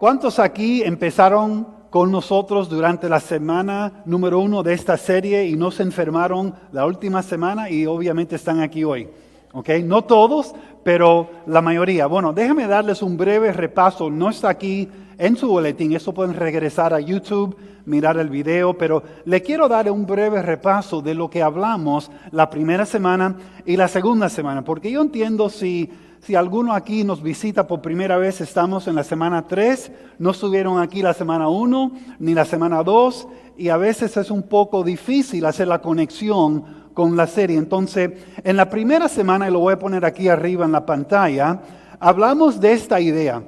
¿Cuántos aquí empezaron con nosotros durante la semana número 1 de esta serie y no se enfermaron la última semana y obviamente están aquí hoy? ¿Ok? No todos, pero la mayoría. Bueno, déjenme darles un breve repaso. No está aquí en su boletín, eso pueden regresar a YouTube, mirar el video, pero le quiero dar un breve repaso de lo que hablamos la primera semana y la segunda semana, porque yo entiendo si alguno aquí nos visita por primera vez, estamos en la semana 3, no estuvieron aquí la semana 1 ni la semana 2, y a veces es un poco difícil hacer la conexión con la serie. Entonces, en la primera semana, y lo voy a poner aquí arriba en la pantalla, hablamos de esta idea.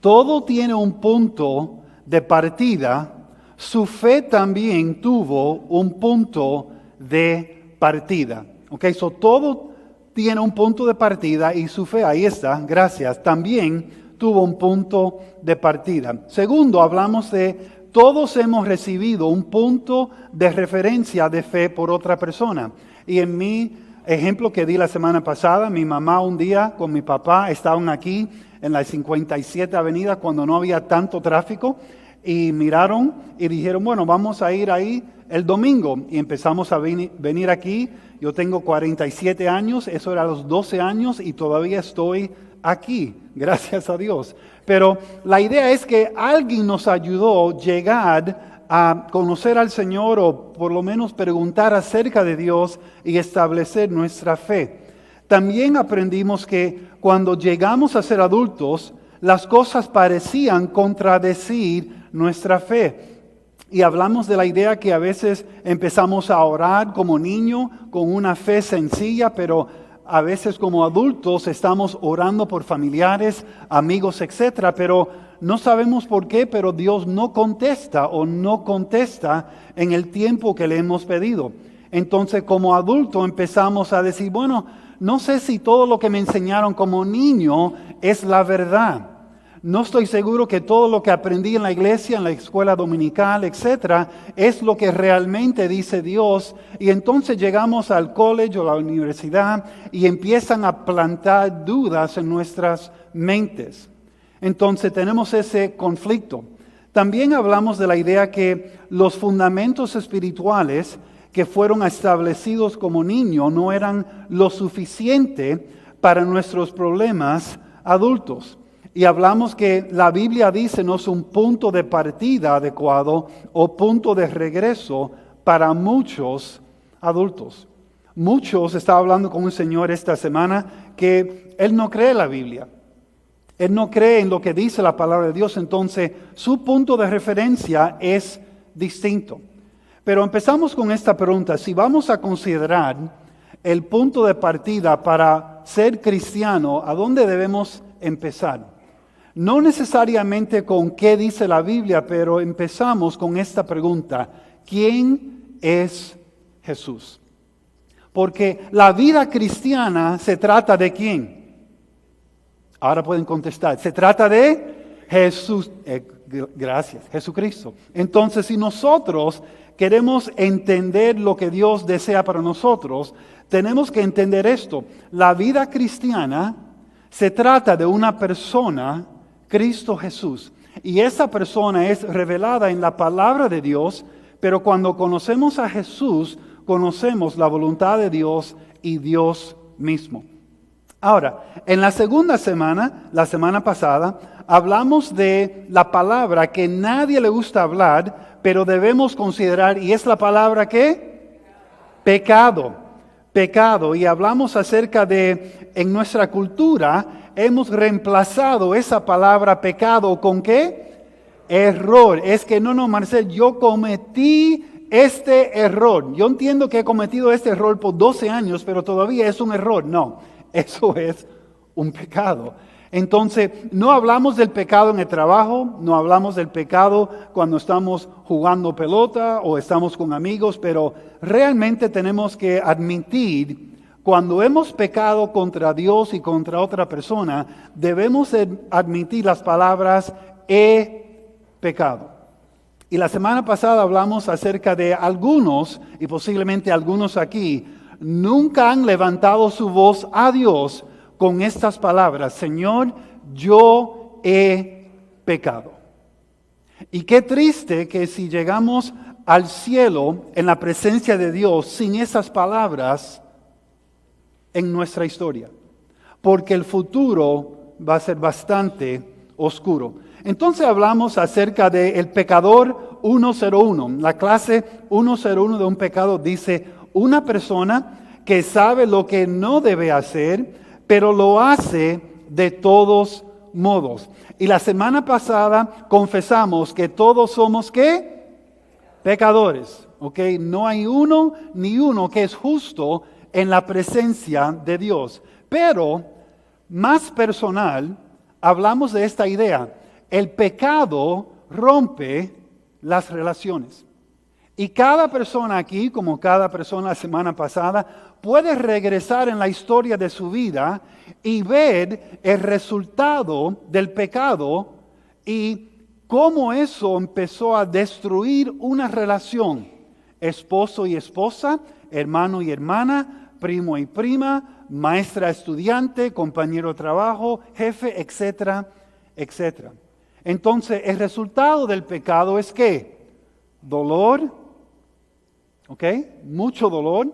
Todo tiene un punto de partida. Su fe también tuvo un punto de partida. Ok, so todo tiene un punto de partida y su fe, ahí está, gracias, también tuvo un punto de partida. Segundo, hablamos de todos hemos recibido un punto de referencia de fe por otra persona. Y en mi ejemplo que di la semana pasada, mi mamá un día con mi papá estaban aquí en la 57 Avenida cuando no había tanto tráfico y miraron y dijeron, bueno, vamos a ir ahí el domingo. Y empezamos a venir aquí. Yo tengo 47 años, eso era a los 12 años y todavía estoy aquí, gracias a Dios. Pero la idea es que alguien nos ayudó a llegar a conocer al Señor o por lo menos preguntar acerca de Dios y establecer nuestra fe. También aprendimos que cuando llegamos a ser adultos, las cosas parecían contradecir nuestra fe. Y hablamos de la idea que a veces empezamos a orar como niño con una fe sencilla, pero a veces como adultos estamos orando por familiares, amigos, etcétera, pero no sabemos por qué, pero Dios no contesta o no contesta en el tiempo que le hemos pedido. Entonces, como adulto empezamos a decir, bueno, no sé si todo lo que me enseñaron como niño es la verdad. No estoy seguro que todo lo que aprendí en la iglesia, en la escuela dominical, etcétera, es lo que realmente dice Dios. Y entonces llegamos al colegio o la universidad y empiezan a plantar dudas en nuestras mentes. Entonces tenemos ese conflicto. También hablamos de la idea que los fundamentos espirituales que fueron establecidos como niños no eran lo suficiente para nuestros problemas adultos. Y hablamos que la Biblia dice no es un punto de partida adecuado o punto de regreso para muchos adultos. Muchos, estaba hablando con un señor esta semana que él no cree en la Biblia. Él no cree en lo que dice la palabra de Dios, entonces su punto de referencia es distinto. Pero empezamos con esta pregunta, si vamos a considerar el punto de partida para ser cristiano, ¿a dónde debemos empezar? No necesariamente con qué dice la Biblia, pero empezamos con esta pregunta, ¿quién es Jesús? Porque la vida cristiana se trata de ¿quién? Ahora pueden contestar, se trata de Jesús, gracias, Jesucristo. Entonces, si nosotros queremos entender lo que Dios desea para nosotros, tenemos que entender esto. La vida cristiana se trata de una persona, Cristo Jesús. Y esa persona es revelada en la palabra de Dios, pero cuando conocemos a Jesús, conocemos la voluntad de Dios y Dios mismo. Ahora, en la segunda semana, la semana pasada, hablamos de la palabra que nadie le gusta hablar, pero debemos considerar, y es la palabra ¿qué? Pecado. Pecado. Y hablamos acerca de, en nuestra cultura, hemos reemplazado esa palabra pecado con ¿qué? Error. Es que no, Marcel, yo cometí este error. Yo entiendo que he cometido este error por 12 años, pero todavía es un error. No, eso es un pecado. Entonces, no hablamos del pecado en el trabajo, no hablamos del pecado cuando estamos jugando pelota o estamos con amigos, pero realmente tenemos que admitir, cuando hemos pecado contra Dios y contra otra persona, debemos admitir las palabras he pecado. Y la semana pasada hablamos acerca de algunos, y posiblemente algunos aquí, nunca han levantado su voz a Dios con estas palabras, Señor, yo he pecado. Y qué triste que si llegamos al cielo en la presencia de Dios sin esas palabras en nuestra historia, porque el futuro va a ser bastante oscuro. Entonces hablamos acerca del pecador 101. La clase 101 de un pecado dice, una persona que sabe lo que no debe hacer, pero lo hace de todos modos. Y la semana pasada confesamos que todos somos, ¿qué? Pecadores, ¿ok? No hay uno ni uno que es justo en la presencia de Dios. Pero, más personal, hablamos de esta idea. El pecado rompe las relaciones. Y cada persona aquí, como cada persona la semana pasada, puede regresar en la historia de su vida y ver el resultado del pecado y cómo eso empezó a destruir una relación. Esposo y esposa, hermano y hermana, primo y prima, maestra, estudiante, compañero de trabajo, jefe, etcétera, etcétera. Entonces, el resultado del pecado es ¿qué? Dolor, ¿ok? Mucho dolor.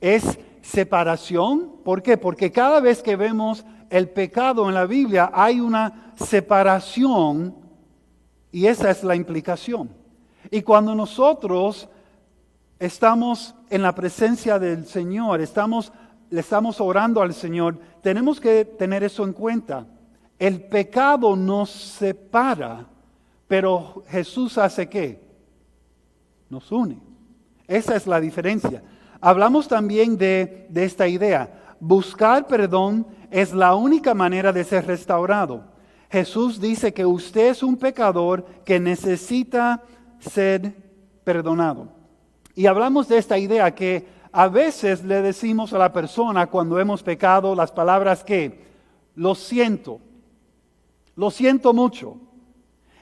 Es separación. ¿Por qué? Porque cada vez que vemos el pecado en la Biblia hay una separación y esa es la implicación. Y cuando nosotros estamos en la presencia del Señor, le estamos orando al Señor, tenemos que tener eso en cuenta. El pecado nos separa, pero Jesús hace ¿qué? Nos une. Esa es la diferencia. Hablamos también de esta idea. Buscar perdón es la única manera de ser restaurado. Jesús dice que usted es un pecador que necesita ser perdonado. Y hablamos de esta idea que a veces le decimos a la persona cuando hemos pecado las palabras que lo siento mucho.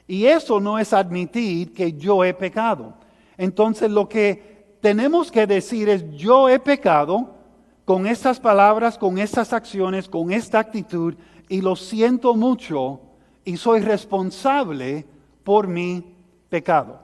Y eso no es admitir que yo he pecado. Entonces lo que tenemos que decir es yo he pecado con estas palabras, con estas acciones, con esta actitud y lo siento mucho y soy responsable por mi pecado.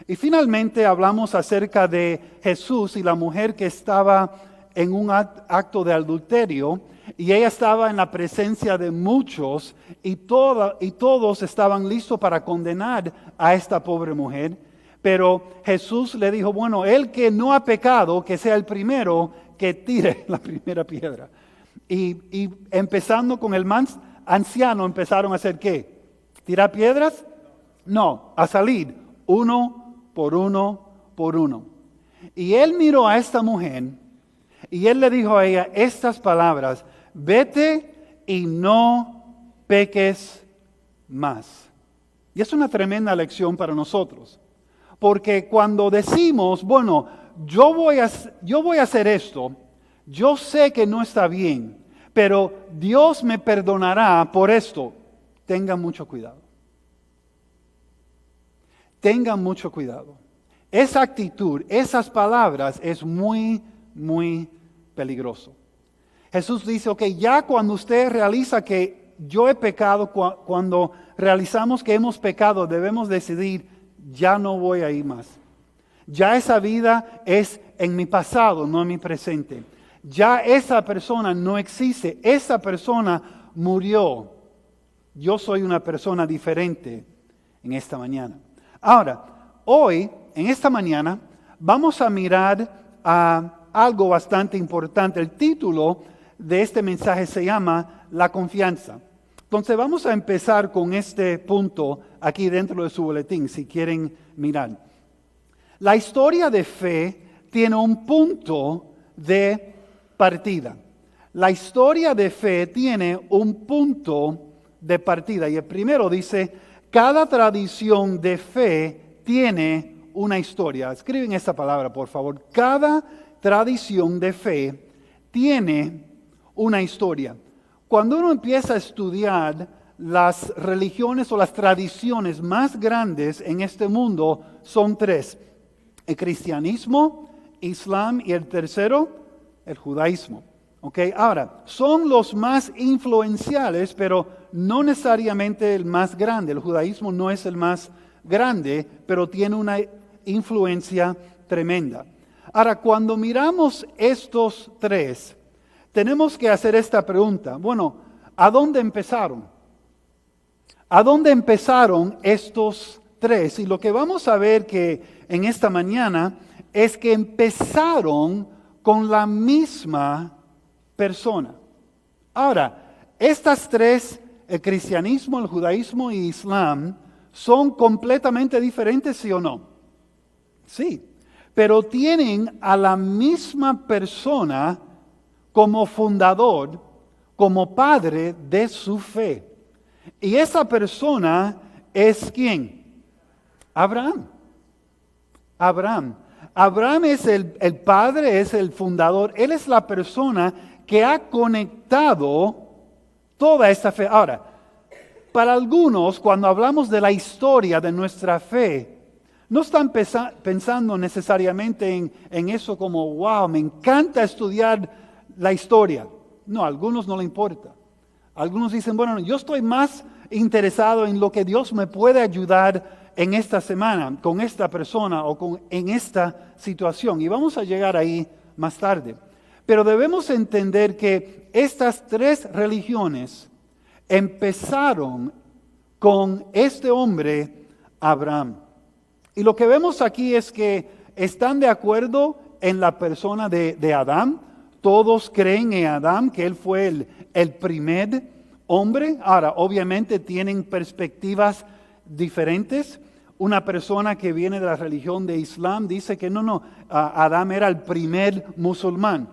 Y finalmente hablamos acerca de Jesús y la mujer que estaba en un acto de adulterio y ella estaba en la presencia de muchos y todos estaban listos para condenar a esta pobre mujer. Pero Jesús le dijo, bueno, el que no ha pecado, que sea el primero que tire la primera piedra. Y empezando con el anciano, empezaron a hacer ¿qué? ¿Tirar piedras? No, a salir uno por uno por uno. Y él miró a esta mujer y él le dijo a ella estas palabras, vete y no peques más. Y es una tremenda lección para nosotros. Porque cuando decimos, bueno, yo voy a hacer esto, yo sé que no está bien, pero Dios me perdonará por esto. Tengan mucho cuidado. Tengan mucho cuidado. Esa actitud, esas palabras es muy, muy peligroso. Jesús dice, ok, ya cuando usted realiza que yo he pecado, cuando realizamos que hemos pecado, debemos decidir, ya no voy a ir más. Ya esa vida es en mi pasado, no en mi presente. Ya esa persona no existe. Esa persona murió. Yo soy una persona diferente en esta mañana. Ahora, hoy, en esta mañana, vamos a mirar a algo bastante importante. El título de este mensaje se llama La confianza. Entonces vamos a empezar con este punto aquí dentro de su boletín, si quieren mirar. La historia de fe tiene un punto de partida. La historia de fe tiene un punto de partida. Y el primero dice, cada tradición de fe tiene una historia. Escriben esta palabra, por favor. Cada tradición de fe tiene una historia. Cuando uno empieza a estudiar las religiones o las tradiciones más grandes en este mundo, son tres. El cristianismo, Islam y el tercero, el judaísmo. Okay. Ahora, son los más influenciales, pero no necesariamente el más grande. El judaísmo no es el más grande, pero tiene una influencia tremenda. Ahora, cuando miramos estos tres, tenemos que hacer esta pregunta. Bueno, ¿a dónde empezaron? ¿A dónde empezaron estos tres? Y lo que vamos a ver que en esta mañana es que empezaron con la misma persona. Ahora, estas tres, el cristianismo, el judaísmo y Islam, son completamente diferentes, ¿sí o no? Sí, pero tienen a la misma persona como fundador, como padre de su fe. Y esa persona es ¿quién? Abraham. Abraham es el padre, es el fundador. Él es la persona que ha conectado toda esta fe. Ahora, para algunos, cuando hablamos de la historia de nuestra fe, no están pensando necesariamente en eso como, wow, me encanta estudiar la historia. No, a algunos no le importa. Algunos dicen, bueno, yo estoy más interesado en lo que Dios me puede ayudar en esta semana, con esta persona o en esta situación. Y vamos a llegar ahí más tarde. Pero debemos entender que estas tres religiones empezaron con este hombre, Abraham. Y lo que vemos aquí es que están de acuerdo en la persona de Adán. Todos creen en Adán, que él fue el primer hombre. Ahora, obviamente tienen perspectivas diferentes. Una persona que viene de la religión de Islam dice que no, Adán era el primer musulmán.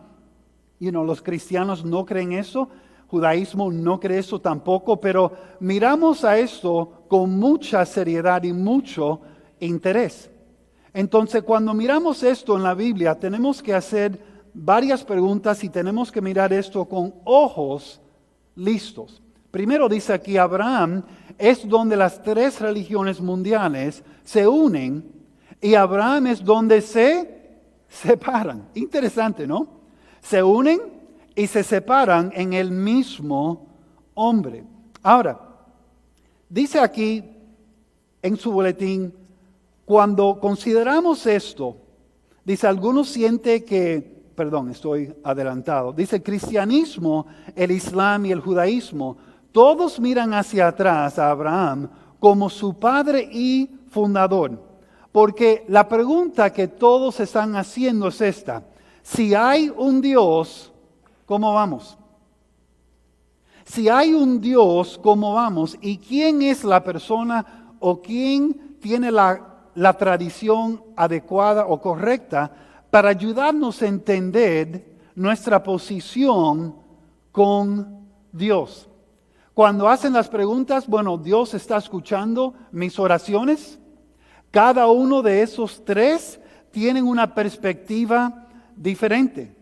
Los cristianos no creen eso. Judaísmo no cree eso tampoco, pero miramos a esto con mucha seriedad y mucho interés. Entonces, cuando miramos esto en la Biblia, tenemos que hacer varias preguntas y tenemos que mirar esto con ojos listos. Primero dice aquí, Abraham es donde las tres religiones mundiales se unen y Abraham es donde se separan. Interesante, ¿no? Se unen y se separan en el mismo hombre. Ahora, dice aquí en su boletín, cuando consideramos esto, dice, algunos sienten que, estoy adelantado, dice el cristianismo, el islam y el judaísmo, todos miran hacia atrás a Abraham como su padre y fundador. Porque la pregunta que todos están haciendo es esta: si hay un Dios, ¿cómo vamos? Si hay un Dios, ¿cómo vamos? ¿Y quién es la persona o quién tiene la tradición adecuada o correcta para ayudarnos a entender nuestra posición con Dios? Cuando hacen las preguntas, Dios está escuchando mis oraciones. Cada uno de esos tres tienen una perspectiva diferente.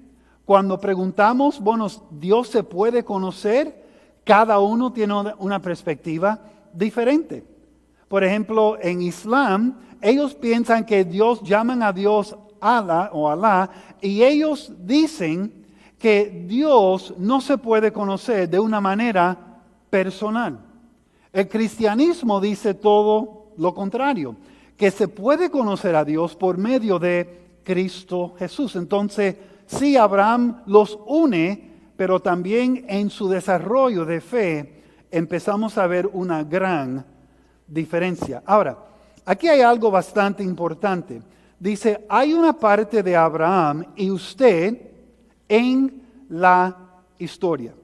Cuando preguntamos, ¿Dios se puede conocer? Cada uno tiene una perspectiva diferente. Por ejemplo, en Islam, ellos piensan que llaman a Dios Allah o Alá, y ellos dicen que Dios no se puede conocer de una manera personal. El cristianismo dice todo lo contrario, que se puede conocer a Dios por medio de Cristo Jesús. Entonces, sí, Abraham los une, pero también en su desarrollo de fe empezamos a ver una gran diferencia. Ahora, aquí hay algo bastante importante. Dice, hay una parte de Abraham y usted en la historia.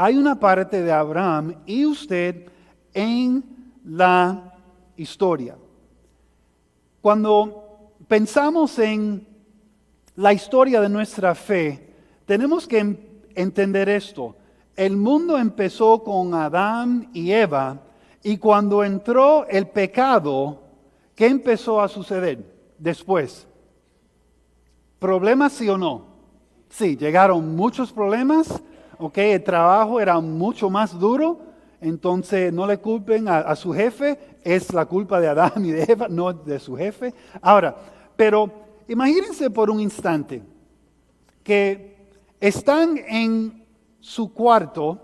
Hay una parte de Abraham y usted en la historia. Cuando pensamos en la historia de nuestra fe, tenemos que entender esto. El mundo empezó con Adán y Eva, y cuando entró el pecado, ¿qué empezó a suceder después? ¿Problemas, sí o no? Sí, llegaron muchos problemas. El trabajo era mucho más duro, entonces no le culpen a su jefe, es la culpa de Adán y de Eva, no de su jefe. Ahora, pero imagínense por un instante que están en su cuarto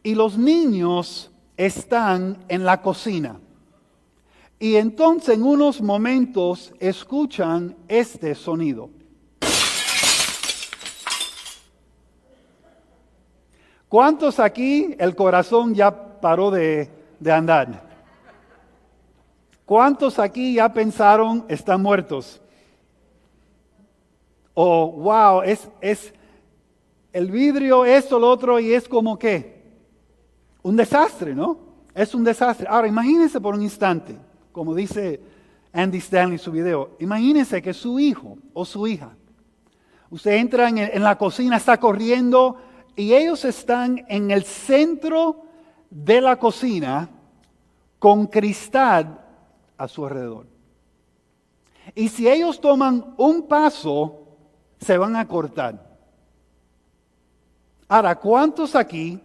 y los niños están en la cocina. Y entonces en unos momentos escuchan este sonido. ¿Cuántos aquí el corazón ya paró de andar? ¿Cuántos aquí ya pensaron están muertos? O wow, es el vidrio, esto, lo otro, y es como que un desastre, ¿no? Es un desastre. Ahora, imagínense por un instante, como dice Andy Stanley en su video, imagínense que su hijo o su hija, usted entra en la cocina, está corriendo, y ellos están en el centro de la cocina con cristal a su alrededor. Y si ellos toman un paso, se van a cortar. Ahora, ¿cuántos aquí,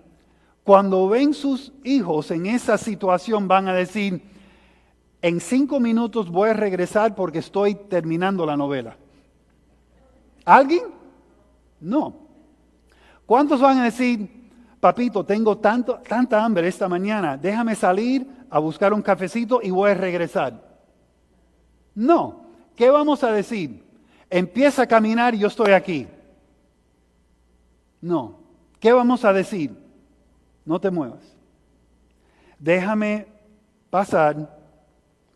cuando ven sus hijos en esa situación, van a decir, en 5 minutos voy a regresar porque estoy terminando la novela? ¿Alguien? No. ¿Cuántos van a decir, papito, tengo tanta hambre esta mañana, déjame salir a buscar un cafecito y voy a regresar? No. ¿Qué vamos a decir? Empieza a caminar y yo estoy aquí. No. ¿Qué vamos a decir? No te muevas. Déjame pasar.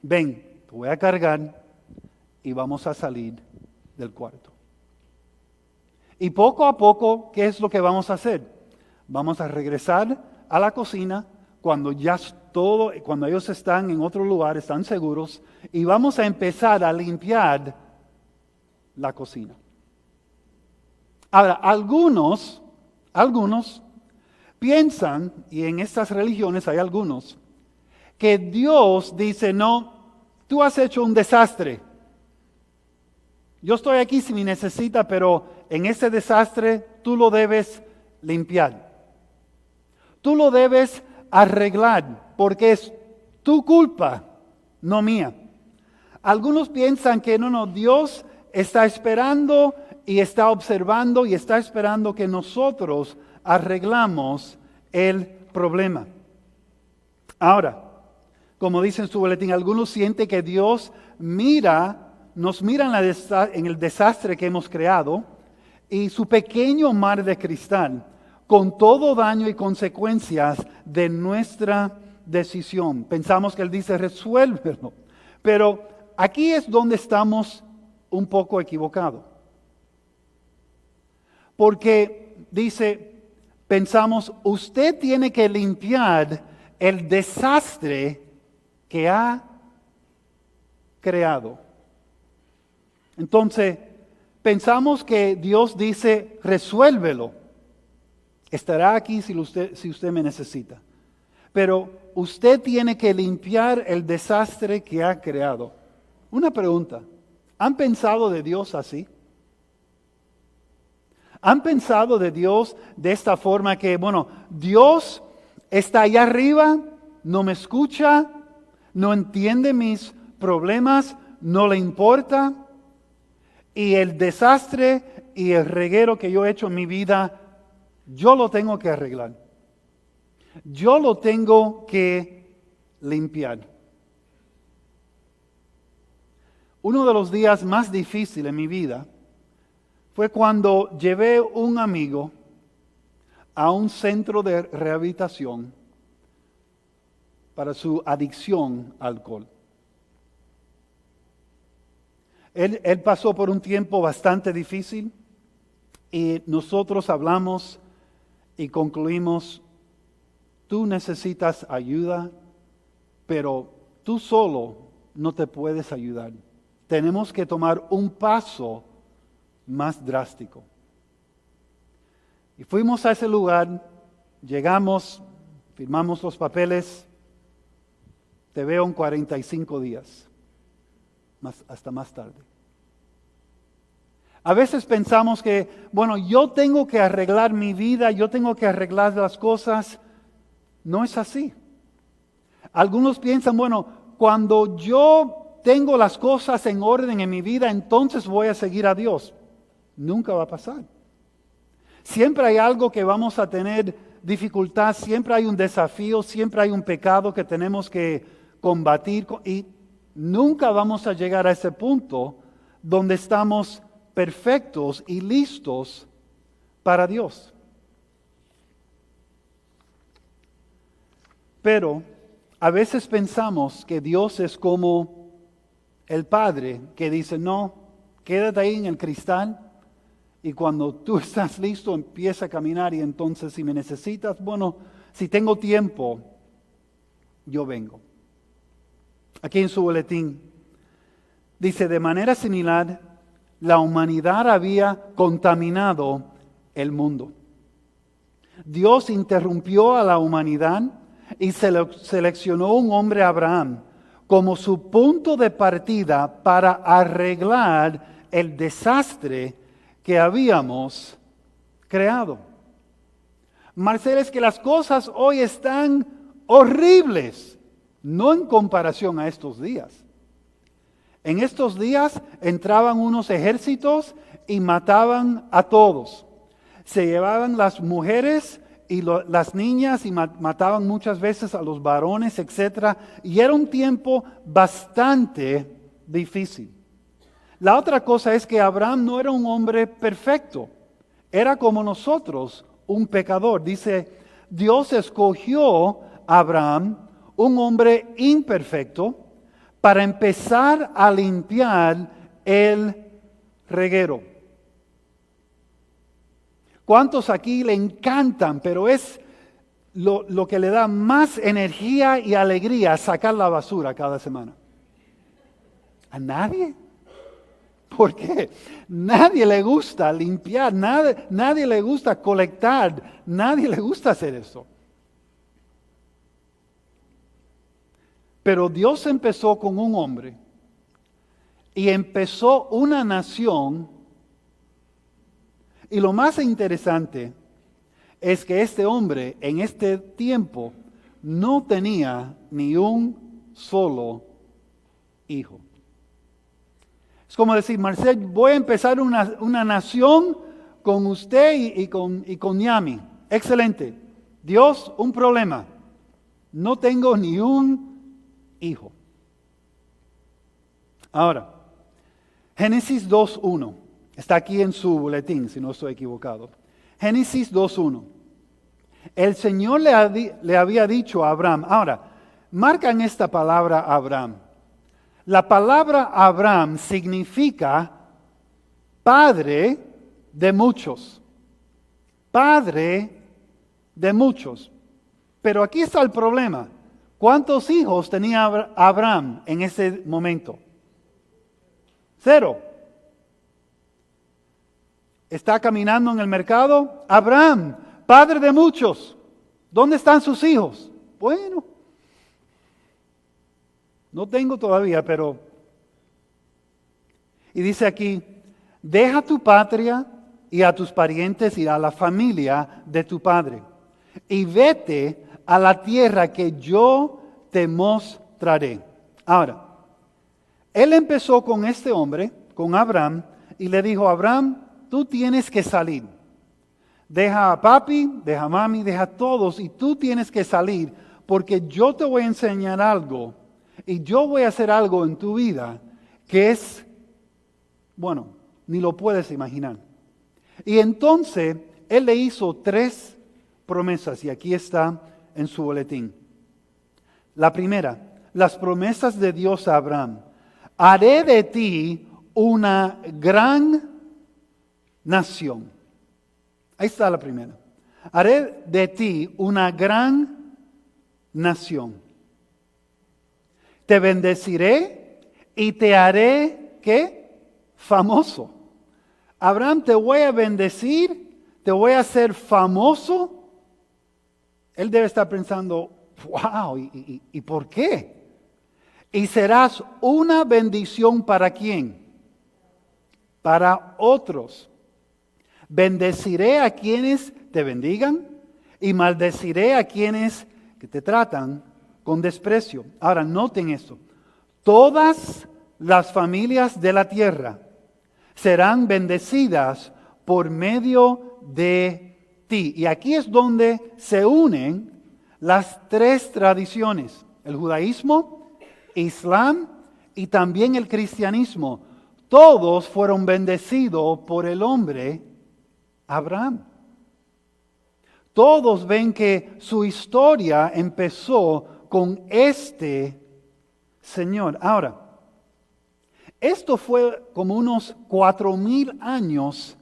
Ven, te voy a cargar y vamos a salir del cuarto. Y poco a poco, ¿qué es lo que vamos a hacer? Vamos a regresar a la cocina cuando cuando ellos están en otro lugar, están seguros, y vamos a empezar a limpiar la cocina. Ahora, algunos piensan, y en estas religiones hay algunos, que Dios dice, no, tú has hecho un desastre. Yo estoy aquí si me necesita, pero en ese desastre tú lo debes limpiar. Tú lo debes arreglar, porque es tu culpa, no mía. Algunos piensan que no, Dios está esperando y está observando y está esperando que nosotros arreglamos el problema. Ahora, como dice en su boletín, algunos sienten que Dios nos mira en el desastre que hemos creado y su pequeño mar de cristal, con todo daño y consecuencias de nuestra decisión. Pensamos que Él dice, resuélvelo. Pero aquí es donde estamos un poco equivocados. Porque pensamos, usted tiene que limpiar el desastre que ha creado. Entonces, pensamos que Dios dice, resuélvelo. Estará aquí si usted me necesita. Pero usted tiene que limpiar el desastre que ha creado. Una pregunta, ¿han pensado de Dios así? ¿Han pensado de Dios de esta forma que, Dios está allá arriba, no me escucha, no entiende mis problemas, no le importa? Y el desastre y el reguero que yo he hecho en mi vida, yo lo tengo que arreglar. Yo lo tengo que limpiar. Uno de los días más difíciles en mi vida fue cuando llevé un amigo a un centro de rehabilitación para su adicción al alcohol. Él pasó por un tiempo bastante difícil y nosotros hablamos y concluimos, tú necesitas ayuda, pero tú solo no te puedes ayudar. Tenemos que tomar un paso más drástico. Y fuimos a ese lugar, llegamos, firmamos los papeles, te veo en 45 días, hasta más tarde. A veces pensamos que, yo tengo que arreglar mi vida, yo tengo que arreglar las cosas. No es así. Algunos piensan, cuando yo tengo las cosas en orden en mi vida, entonces voy a seguir a Dios. Nunca va a pasar. Siempre hay algo que vamos a tener dificultad, siempre hay un desafío, siempre hay un pecado que tenemos que combatir y nunca vamos a llegar a ese punto donde estamos perfectos y listos para Dios. Pero a veces pensamos que Dios es como el Padre que dice, no, quédate ahí en el cristal y cuando tú estás listo empieza a caminar y entonces si me necesitas, bueno, si tengo tiempo, yo vengo. Aquí en su boletín dice, de manera similar, la humanidad había contaminado el mundo. Dios interrumpió a la humanidad y seleccionó un hombre, Abraham, como su punto de partida para arreglar el desastre que habíamos creado. Marcelo, es que las cosas hoy están horribles, no en comparación a estos días. En estos días entraban unos ejércitos y mataban a todos. Se llevaban las mujeres y las niñas y mataban muchas veces a los varones, etc. Y era un tiempo bastante difícil. La otra cosa es que Abraham no era un hombre perfecto. Era como nosotros, un pecador. Dice, Dios escogió a Abraham, un hombre imperfecto, para empezar a limpiar el reguero. ¿Cuántos aquí le encantan, pero es lo que le da más energía y alegría sacar la basura cada semana? ¿A nadie? ¿Por qué? Nadie le gusta limpiar, nadie le gusta colectar, nadie le gusta hacer eso. Pero Dios empezó con un hombre y empezó una nación. Y lo más interesante es que este hombre en este tiempo no tenía ni un solo hijo. Es como decir, Marcel, voy a empezar una nación con usted y con Yami. Excelente. Dios, un problema. No tengo ni un hijo. Ahora, Génesis 2:1. Está aquí en su boletín, si no estoy equivocado. Génesis 2:1. El Señor le había dicho a Abraham. Ahora, marcan esta palabra Abraham. La palabra Abraham significa padre de muchos. Padre de muchos. Pero aquí está el problema. ¿Cuántos hijos tenía Abraham en ese momento? 0. Está caminando en el mercado. Abraham, padre de muchos. ¿Dónde están sus hijos? Bueno, no tengo todavía, pero... Y dice aquí, deja tu patria y a tus parientes y a la familia de tu padre. Y vete a la tierra que yo te mostraré. Ahora, él empezó con este hombre, con Abraham, y le dijo, Abraham, tú tienes que salir. Deja a papi, deja a mami, deja a todos y tú tienes que salir porque yo te voy a enseñar algo y yo voy a hacer algo en tu vida que es, bueno, ni lo puedes imaginar. Y entonces él le hizo 3 promesas y aquí está en su boletín. La primera, las promesas de Dios a Abraham. Haré de ti una gran nación. Ahí está la primera. Haré de ti una gran nación. Te bendeciré y te haré, ¿qué? Famoso. Abraham, te voy a bendecir, te voy a hacer famoso. Él debe estar pensando, wow, ¿y por qué? Y serás una bendición ¿para quién? Para otros. Bendeciré a quienes te bendigan y maldeciré a quienes que te tratan con desprecio. Ahora, noten esto. Todas las familias de la tierra serán bendecidas por medio de ti. Y aquí es donde se unen las 3 tradiciones. El judaísmo, Islam y también el cristianismo, todos fueron bendecidos por el hombre Abraham. Todos ven que su historia empezó con este Señor. Ahora, esto fue como unos 4,000 años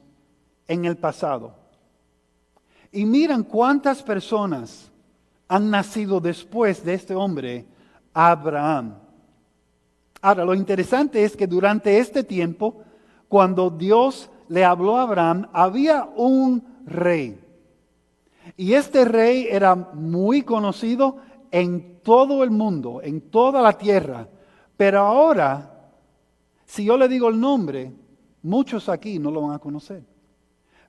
en el pasado. Y miran cuántas personas han nacido después de este hombre, Abraham. Ahora, lo interesante es que durante este tiempo, cuando Dios le habló a Abraham, había un rey. Y este rey era muy conocido en todo el mundo, en toda la tierra. Pero ahora, si yo le digo el nombre, muchos aquí no lo van a conocer.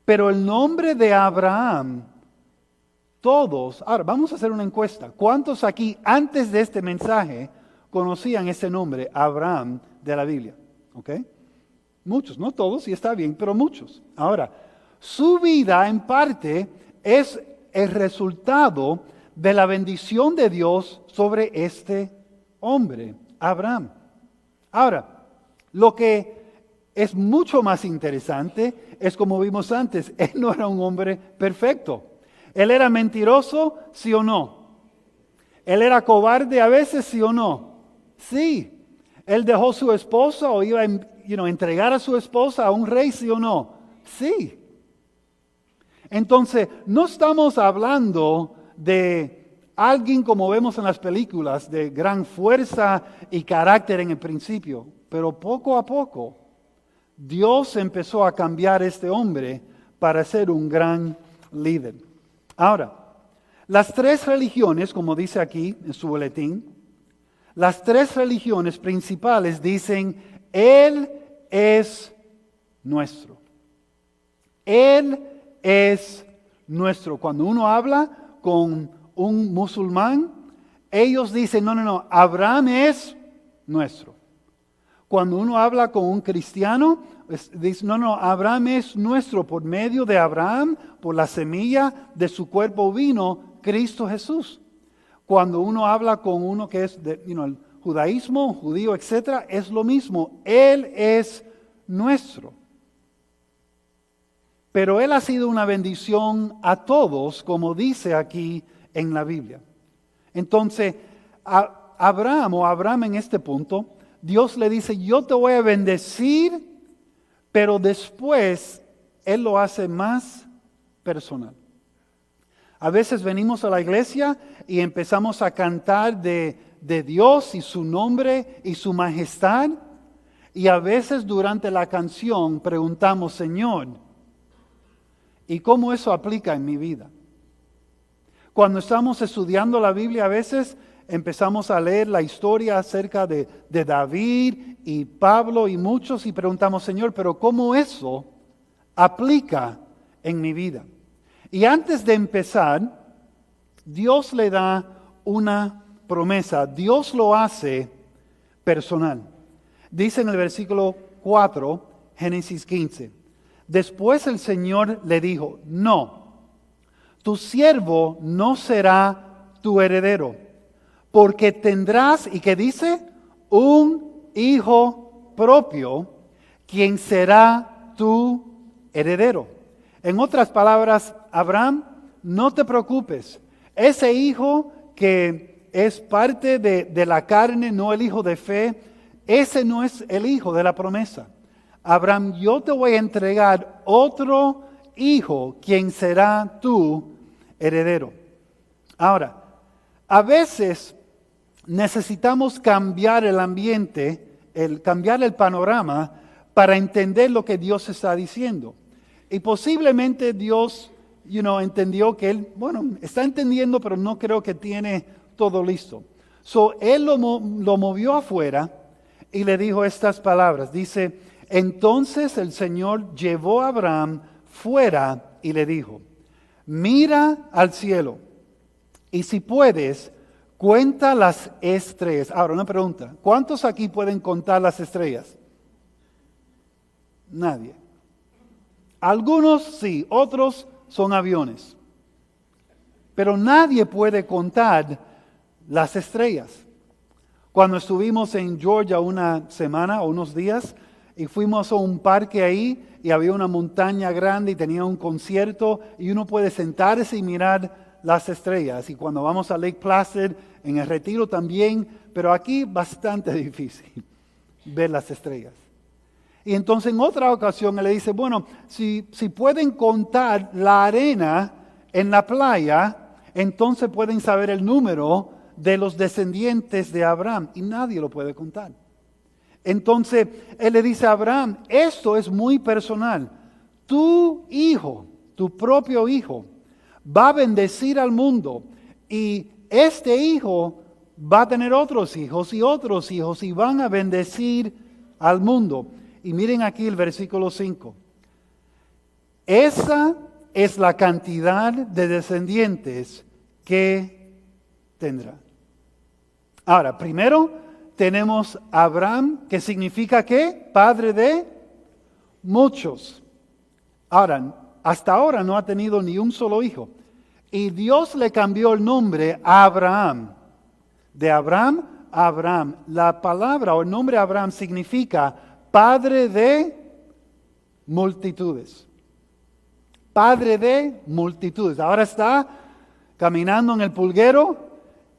Pero el nombre de Abraham, todos, ahora vamos a hacer una encuesta. ¿Cuántos aquí antes de este mensaje conocían ese nombre, Abraham, de la Biblia? ¿Ok? Muchos, no todos, y está bien, pero muchos. Ahora, su vida en parte es el resultado de la bendición de Dios sobre este hombre, Abraham. Ahora, lo que es mucho más interesante es, como vimos antes, él no era un hombre perfecto. Él era mentiroso, ¿sí o no? Él era cobarde a veces, ¿sí o no? Sí. Él dejó su esposa o iba a entregar a su esposa a un rey, ¿sí o no? Sí. Entonces, no estamos hablando de alguien como vemos en las películas, de gran fuerza y carácter en el principio, pero poco a poco Dios empezó a cambiar a este hombre para ser un gran líder. Ahora, las tres religiones, como dice aquí en su boletín, las tres religiones principales dicen, Él es nuestro. Él es nuestro. Cuando uno habla con un musulmán, ellos dicen, no, Abraham es nuestro. Cuando uno habla con un cristiano, dice, no, Abraham es nuestro. Por medio de Abraham, por la semilla de su cuerpo vino Cristo Jesús. Cuando uno habla con uno que es el judaísmo, judío, etc., es lo mismo. Él es nuestro. Pero Él ha sido una bendición a todos, como dice aquí en la Biblia. Entonces, Abraham en este punto, Dios le dice, yo te voy a bendecir, pero después Él lo hace más personal. A veces venimos a la iglesia y empezamos a cantar de Dios y su nombre y su majestad. Y a veces durante la canción preguntamos, Señor, ¿y cómo eso aplica en mi vida? Cuando estamos estudiando la Biblia, a veces empezamos a leer la historia acerca de David y Pablo y muchos y preguntamos, Señor, pero ¿cómo eso aplica en mi vida? Y antes de empezar, Dios le da una promesa. Dios lo hace personal. Dice en el versículo 4, Génesis 15. Después el Señor le dijo, no, tu siervo no será tu heredero, porque tendrás, ¿y qué dice? Un hijo propio, quien será tu heredero. En otras palabras, Abraham, no te preocupes. Ese hijo que es parte de la carne, no el hijo de fe, ese no es el hijo de la promesa. Abraham, yo te voy a entregar otro hijo, quien será tu heredero. Ahora, a veces necesitamos cambiar el ambiente, cambiar el panorama para entender lo que Dios está diciendo. Y posiblemente Dios, entendió que Él, está entendiendo, pero no creo que tiene todo listo. Él lo movió afuera y le dijo estas palabras. Dice, entonces el Señor llevó a Abraham fuera y le dijo, mira al cielo y si puedes, cuenta las estrellas. Ahora, una pregunta. ¿Cuántos aquí pueden contar las estrellas? Nadie. Algunos sí, otros son aviones. Pero nadie puede contar las estrellas. Cuando estuvimos en Georgia una semana o unos días y fuimos a un parque ahí y había una montaña grande y tenía un concierto y uno puede sentarse y mirar las estrellas. Y cuando vamos a Lake Placid, en el Retiro también, pero aquí bastante difícil ver las estrellas. Y entonces en otra ocasión él le dice, bueno, si pueden contar la arena en la playa, entonces pueden saber el número de los descendientes de Abraham. Y nadie lo puede contar. Entonces él le dice a Abraham, esto es muy personal. Tu hijo, tu propio hijo, va a bendecir al mundo. Y este hijo va a tener otros hijos y van a bendecir al mundo. Y miren aquí el versículo 5. Esa es la cantidad de descendientes que tendrá. Ahora, primero tenemos Abraham, que significa ¿qué? Padre de muchos. Ahora, hasta ahora no ha tenido ni un solo hijo. Y Dios le cambió el nombre a Abraham. De Abraham a Abraham. La palabra o el nombre Abraham significa Padre de multitudes. Padre de multitudes. Ahora está caminando en el pulguero.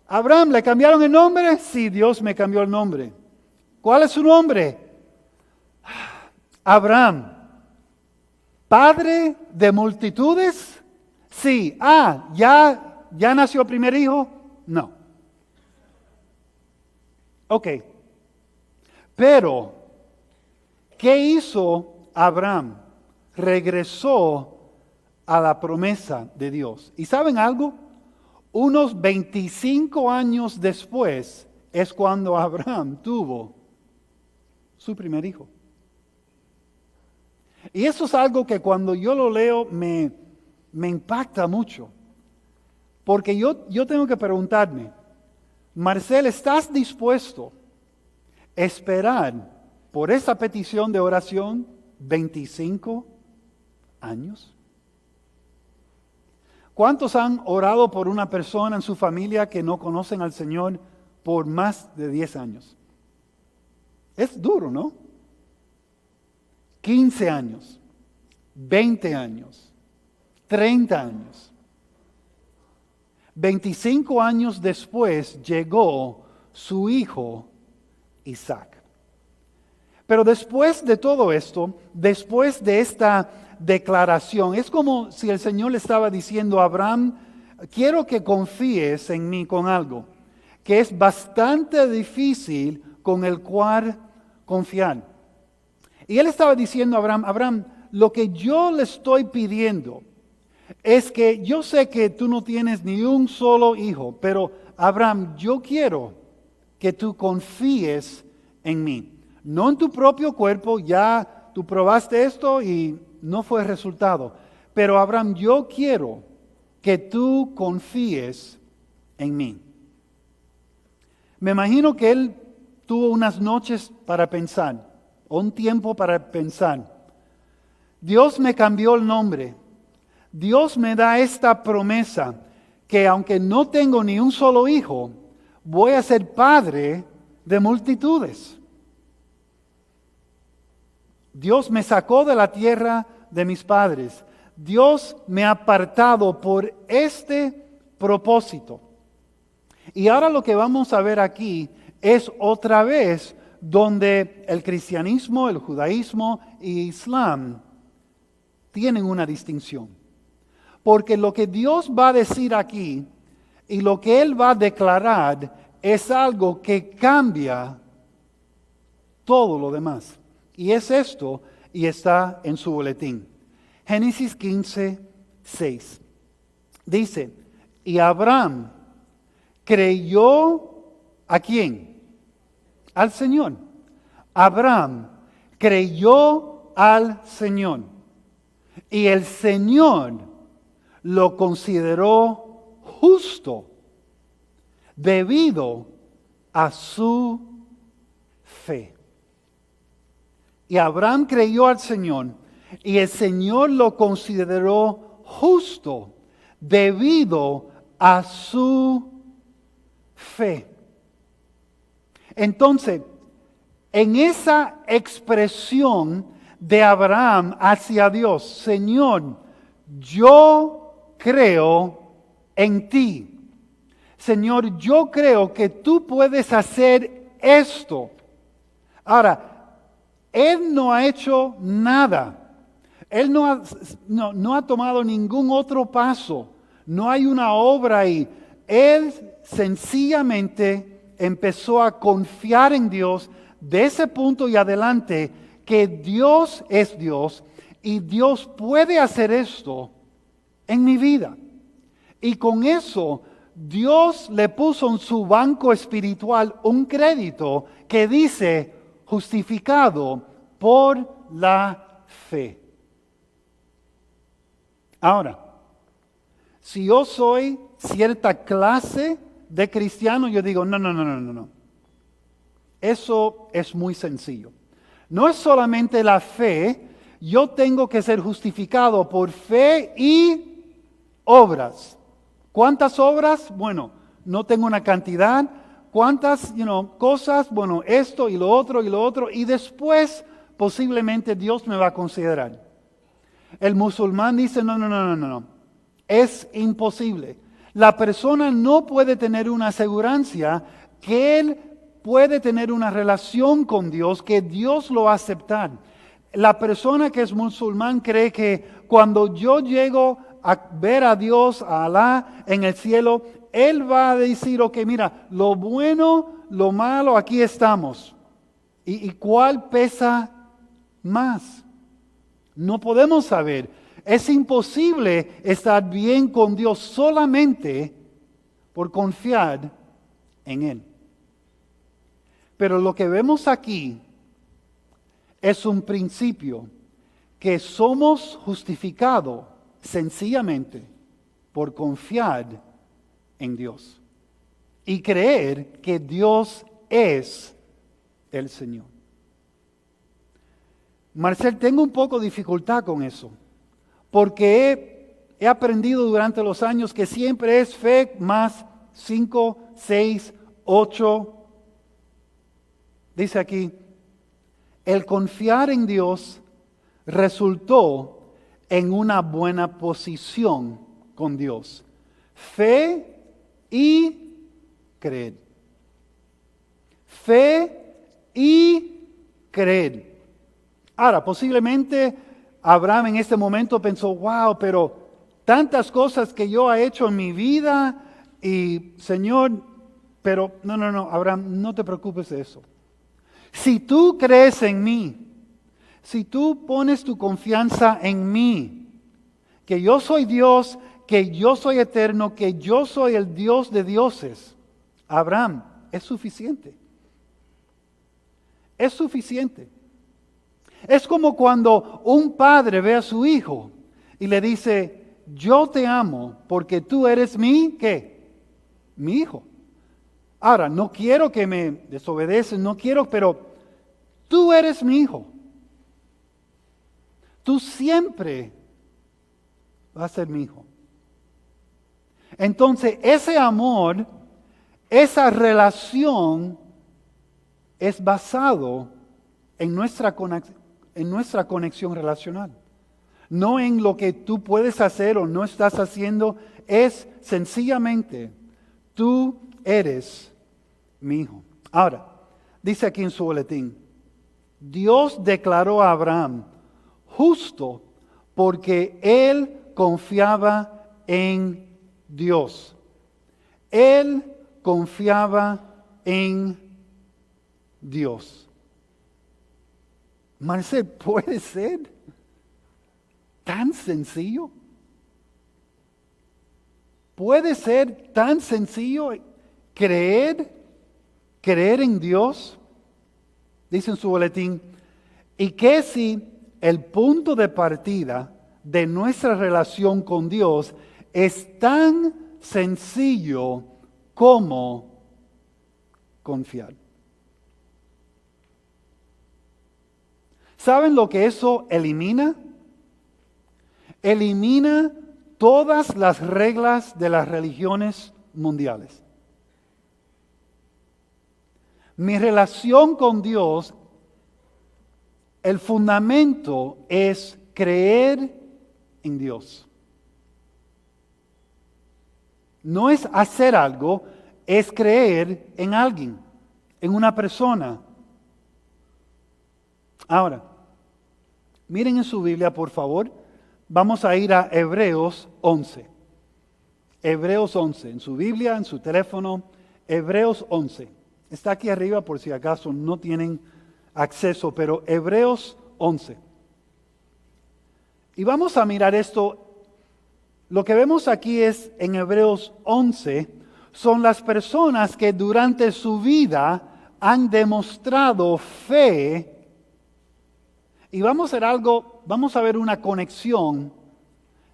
Abraham, ¿le cambiaron el nombre? Sí, Dios me cambió el nombre. ¿Cuál es su nombre? Abraham. ¿Padre de multitudes? Sí. ¿Ya nació el primer hijo? No. Ok. Pero, ¿qué hizo Abraham? Regresó a la promesa de Dios. ¿Y saben algo? Unos 25 años después es cuando Abraham tuvo su primer hijo. Y eso es algo que cuando yo lo leo me impacta mucho. Porque yo tengo que preguntarme, Marcel, ¿estás dispuesto a esperar por esa petición de oración 25 años? ¿Cuántos han orado por una persona en su familia que no conocen al Señor por más de 10 años? Es duro, ¿no? 15 años, 20 años, 30 años. 25 años después llegó su hijo Isaac. Pero después de todo esto, después de esta declaración, es como si el Señor le estaba diciendo a Abraham, quiero que confíes en mí con algo que es bastante difícil con el cual confiar. Y él estaba diciendo a Abraham, Abraham, lo que yo le estoy pidiendo es que yo sé que tú no tienes ni un solo hijo, pero Abraham, yo quiero que tú confíes en mí. No en tu propio cuerpo, ya tú probaste esto y no fue resultado. Pero Abraham, yo quiero que tú confíes en mí. Me imagino que él tuvo unas noches para pensar, o un tiempo para pensar. Dios me cambió el nombre. Dios me da esta promesa que aunque no tengo ni un solo hijo, voy a ser padre de multitudes. Dios me sacó de la tierra de mis padres. Dios me ha apartado por este propósito. Y ahora lo que vamos a ver aquí es otra vez donde el cristianismo, el judaísmo y Islam tienen una distinción. Porque lo que Dios va a decir aquí y lo que Él va a declarar es algo que cambia todo lo demás. Y es esto, y está en su boletín. Génesis 15, 6. Dice, y Abraham creyó ¿a quién? Al Señor. Abraham creyó al Señor. Y el Señor lo consideró justo debido a su fe. Y Abraham creyó al Señor y el Señor lo consideró justo debido a su fe. Entonces, en esa expresión de Abraham hacia Dios, Señor, yo creo en ti. Señor, yo creo que tú puedes hacer esto. Ahora, él no ha hecho nada. Él no ha tomado ningún otro paso. No hay una obra ahí. Él sencillamente empezó a confiar en Dios de ese punto y adelante, que Dios es Dios y Dios puede hacer esto en mi vida. Y con eso, Dios le puso en su banco espiritual un crédito que dice, justificado por la fe. Ahora, si yo soy cierta clase de cristiano, yo digo, no. Eso es muy sencillo. No es solamente la fe, yo tengo que ser justificado por fe y obras. ¿Cuántas obras? Bueno, no tengo una cantidad. ¿Cuántas cosas? Bueno, esto y lo otro, y después posiblemente Dios me va a considerar. El musulmán dice, no. Es imposible. La persona no puede tener una asegurancia que él puede tener una relación con Dios, que Dios lo va a aceptar. La persona que es musulmán cree que cuando yo llego a ver a Dios, a Alá en el cielo, Él va a decir, ok, mira, lo bueno, lo malo, aquí estamos. ¿Y cuál pesa más? No podemos saber. Es imposible estar bien con Dios solamente por confiar en Él. Pero lo que vemos aquí es un principio, que somos justificados sencillamente por confiar en Dios y creer que Dios es el Señor. Marcel, tengo un poco de dificultad con eso, porque he aprendido durante los años que siempre es fe más 5, 6, 8. Dice aquí, el confiar en Dios resultó en una buena posición con Dios. Fe y creer. Fe y creer. Ahora, posiblemente Abraham en este momento pensó, wow, pero tantas cosas que yo he hecho en mi vida y Señor, pero no, Abraham, no te preocupes de eso. Si tú crees en mí, si tú pones tu confianza en mí, que yo soy Dios, que yo soy eterno, que yo soy el Dios de dioses, Abraham, es suficiente. Es suficiente. Es como cuando un padre ve a su hijo y le dice, yo te amo porque tú eres ¿qué? Mi hijo. Ahora, no quiero que me desobedeces, no quiero, pero tú eres mi hijo. Tú siempre vas a ser mi hijo. Entonces, ese amor, esa relación es basado en nuestra conexión relacional. No en lo que tú puedes hacer o no estás haciendo, es sencillamente, tú eres mi hijo. Ahora, dice aquí en su boletín, Dios declaró a Abraham justo porque él confiaba en Dios. Él confiaba en Dios. Marcel, ¿puede ser tan sencillo? ¿Puede ser tan sencillo creer en Dios? Dice en su boletín, y que si el punto de partida de nuestra relación con Dios es tan sencillo como confiar. ¿Saben lo que eso elimina? Elimina todas las reglas de las religiones mundiales. Mi relación con Dios, el fundamento es creer en Dios. No es hacer algo, es creer en alguien, en una persona. Ahora, miren en su Biblia, por favor. Vamos a ir a Hebreos 11. Hebreos 11, en su Biblia, en su teléfono, Hebreos 11. Está aquí arriba por si acaso no tienen acceso, pero Hebreos 11. Y vamos a mirar esto. Lo que vemos aquí es en Hebreos 11, son las personas que durante su vida han demostrado fe. Y vamos a ver una conexión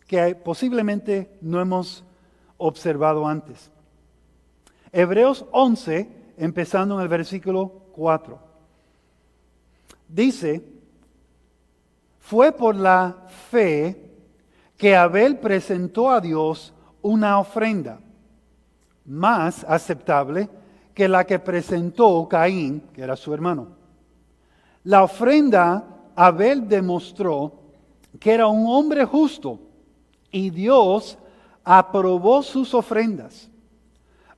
que posiblemente no hemos observado antes. Hebreos 11, empezando en el versículo 4. Dice, fue por la fe que Abel presentó a Dios una ofrenda más aceptable que la que presentó Caín, que era su hermano. La ofrenda Abel demostró que era un hombre justo y Dios aprobó sus ofrendas.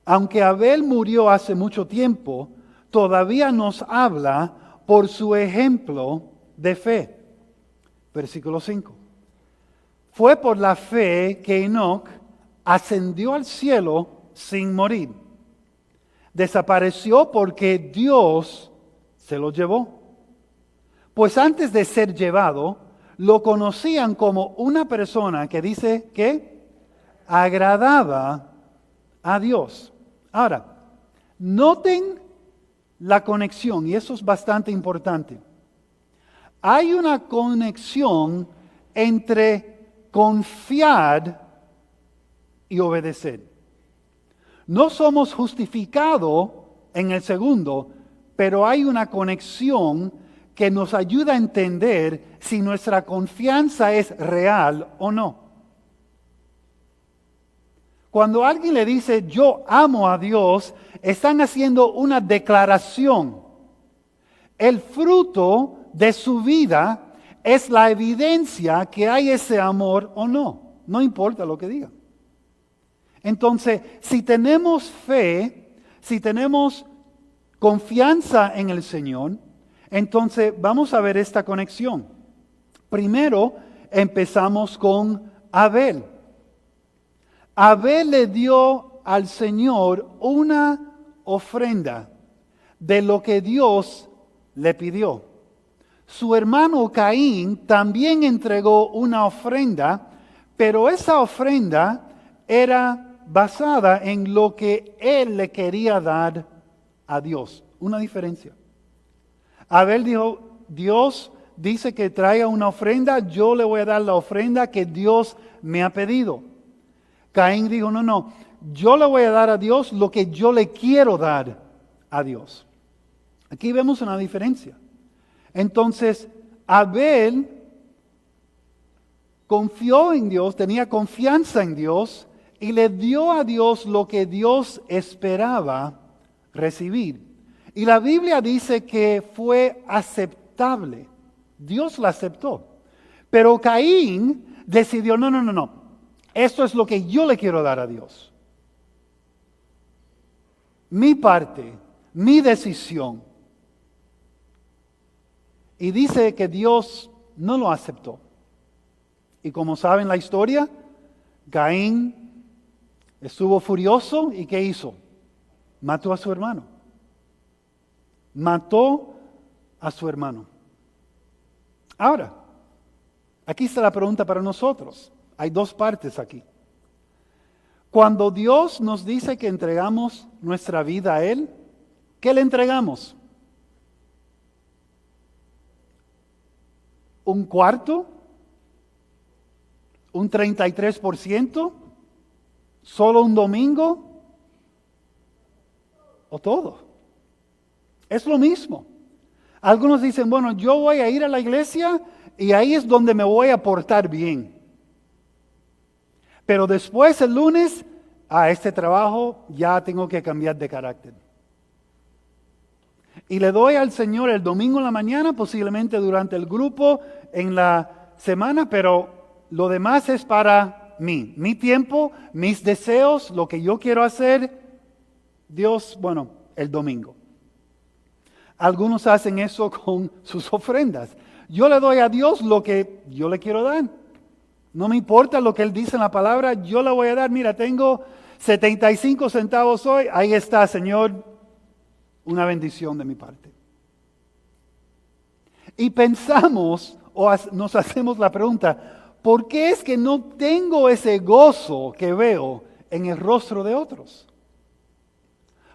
Aunque Abel murió hace mucho tiempo, todavía nos habla por su ejemplo de fe. Versículo 5. Fue por la fe que Enoc ascendió al cielo sin morir. Desapareció porque Dios se lo llevó. Pues antes de ser llevado, lo conocían como una persona que dice que agradaba a Dios. Ahora, noten la conexión, y eso es bastante importante. Hay una conexión entre confiar y obedecer. No somos justificados en el segundo, pero hay una conexión que nos ayuda a entender si nuestra confianza es real o no. Cuando alguien le dice, yo amo a Dios, están haciendo una declaración. El fruto de su vida es la evidencia que hay ese amor o no. No importa lo que digan. Entonces, si tenemos fe, si tenemos confianza en el Señor, entonces vamos a ver esta conexión. Primero empezamos con Abel. Abel le dio al Señor una ofrenda de lo que Dios le pidió. Su hermano Caín también entregó una ofrenda, pero esa ofrenda era basada en lo que él le quería dar a Dios. Una diferencia. Abel dijo, Dios dice que traiga una ofrenda, yo le voy a dar la ofrenda que Dios me ha pedido. Caín dijo, no, yo le voy a dar a Dios lo que yo le quiero dar a Dios. Aquí vemos una diferencia. Entonces, Abel confió en Dios, tenía confianza en Dios y le dio a Dios lo que Dios esperaba recibir. Y la Biblia dice que fue aceptable. Dios la aceptó. Pero Caín decidió, no. Esto es lo que yo le quiero dar a Dios. Mi parte, mi decisión. Y dice que Dios no lo aceptó. Y como saben la historia, Caín estuvo furioso y ¿qué hizo? Mató a su hermano. Mató a su hermano. Ahora, aquí está la pregunta para nosotros. Hay dos partes aquí. Cuando Dios nos dice que entregamos nuestra vida a Él, ¿qué le entregamos? ¿Un cuarto? ¿Un 33%? ¿Solo un domingo? ¿O todo? Es lo mismo. Algunos dicen, bueno, yo voy a ir a la iglesia y ahí es donde me voy a portar bien. Pero después el lunes, este trabajo ya tengo que cambiar de carácter. Y le doy al Señor el domingo en la mañana, posiblemente durante el grupo en la semana, pero lo demás es para mí. Mi tiempo, mis deseos, lo que yo quiero hacer, Dios, bueno, el domingo. Algunos hacen eso con sus ofrendas. Yo le doy a Dios lo que yo le quiero dar. No me importa lo que Él dice en la palabra, yo le voy a dar. Mira, tengo 75 centavos hoy, ahí está, Señor, una bendición de mi parte. Y pensamos o nos hacemos la pregunta, ¿por qué es que no tengo ese gozo que veo en el rostro de otros?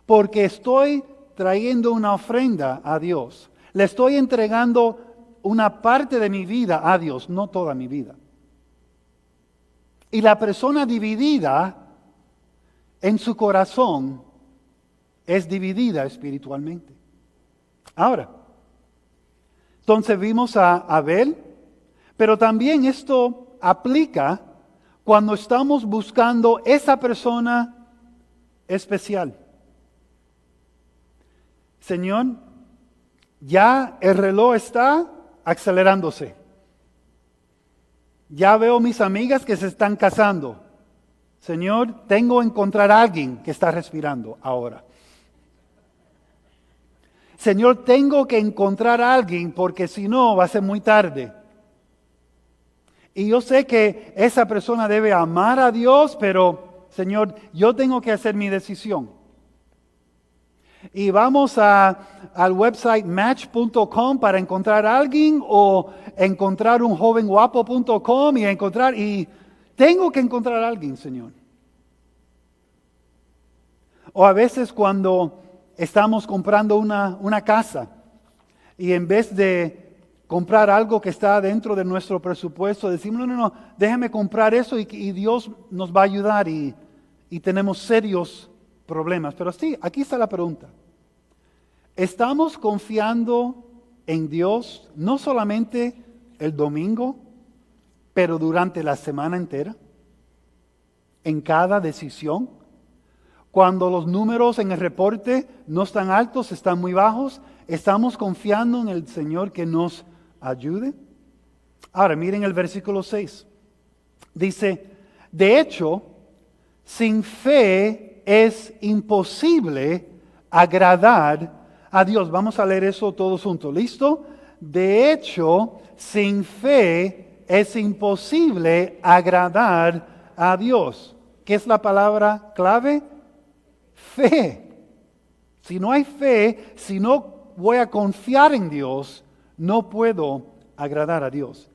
Porque estoy trayendo una ofrenda a Dios. Le estoy entregando una parte de mi vida a Dios, no toda mi vida. Y la persona dividida en su corazón es dividida espiritualmente. Ahora, entonces vimos a Abel, pero también esto aplica cuando estamos buscando esa persona especial. Señor, ya el reloj está acelerándose. Ya veo mis amigas que se están casando. Señor, tengo que encontrar a alguien que está respirando ahora. Señor, tengo que encontrar a alguien porque si no va a ser muy tarde. Y yo sé que esa persona debe amar a Dios, pero Señor, yo tengo que hacer mi decisión. Y vamos al website match.com para encontrar a alguien o encontrar un jovenguapo.com y tengo que encontrar a alguien, Señor. O a veces cuando estamos comprando una casa y en vez de comprar algo que está dentro de nuestro presupuesto, decimos, no, déjame comprar eso y Dios nos va a ayudar y tenemos serios problemas. Pero sí, aquí está la pregunta. ¿Estamos confiando en Dios no solamente el domingo, pero durante la semana entera? ¿En cada decisión? Cuando los números en el reporte no están altos, están muy bajos, ¿estamos confiando en el Señor que nos ayude? Ahora, miren el versículo 6. Dice, de hecho, sin fe es imposible agradar a Dios. Vamos a leer eso todos juntos. ¿Listo? De hecho, sin fe es imposible agradar a Dios. ¿Qué es la palabra clave? Fe. Si no hay fe, si no voy a confiar en Dios, no puedo agradar a Dios.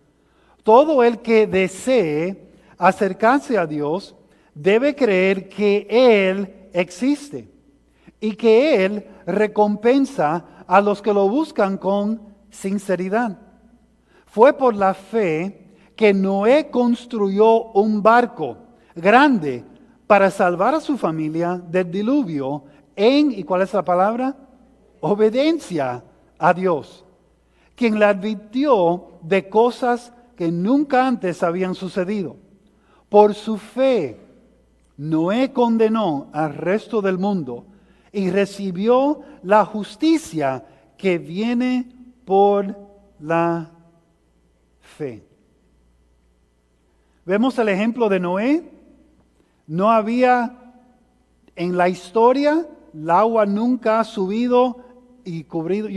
Todo el que desee acercarse a Dios debe creer que Él existe y que Él recompensa a los que lo buscan con sinceridad. Fue por la fe que Noé construyó un barco grande para salvar a su familia del diluvio ¿y cuál es la palabra? Obediencia a Dios, quien le advirtió de cosas que nunca antes habían sucedido. Por su fe, Noé condenó al resto del mundo y recibió la justicia que viene por la fe. Vemos el ejemplo de Noé. No había en la historia, el agua nunca ha subido y cubrido,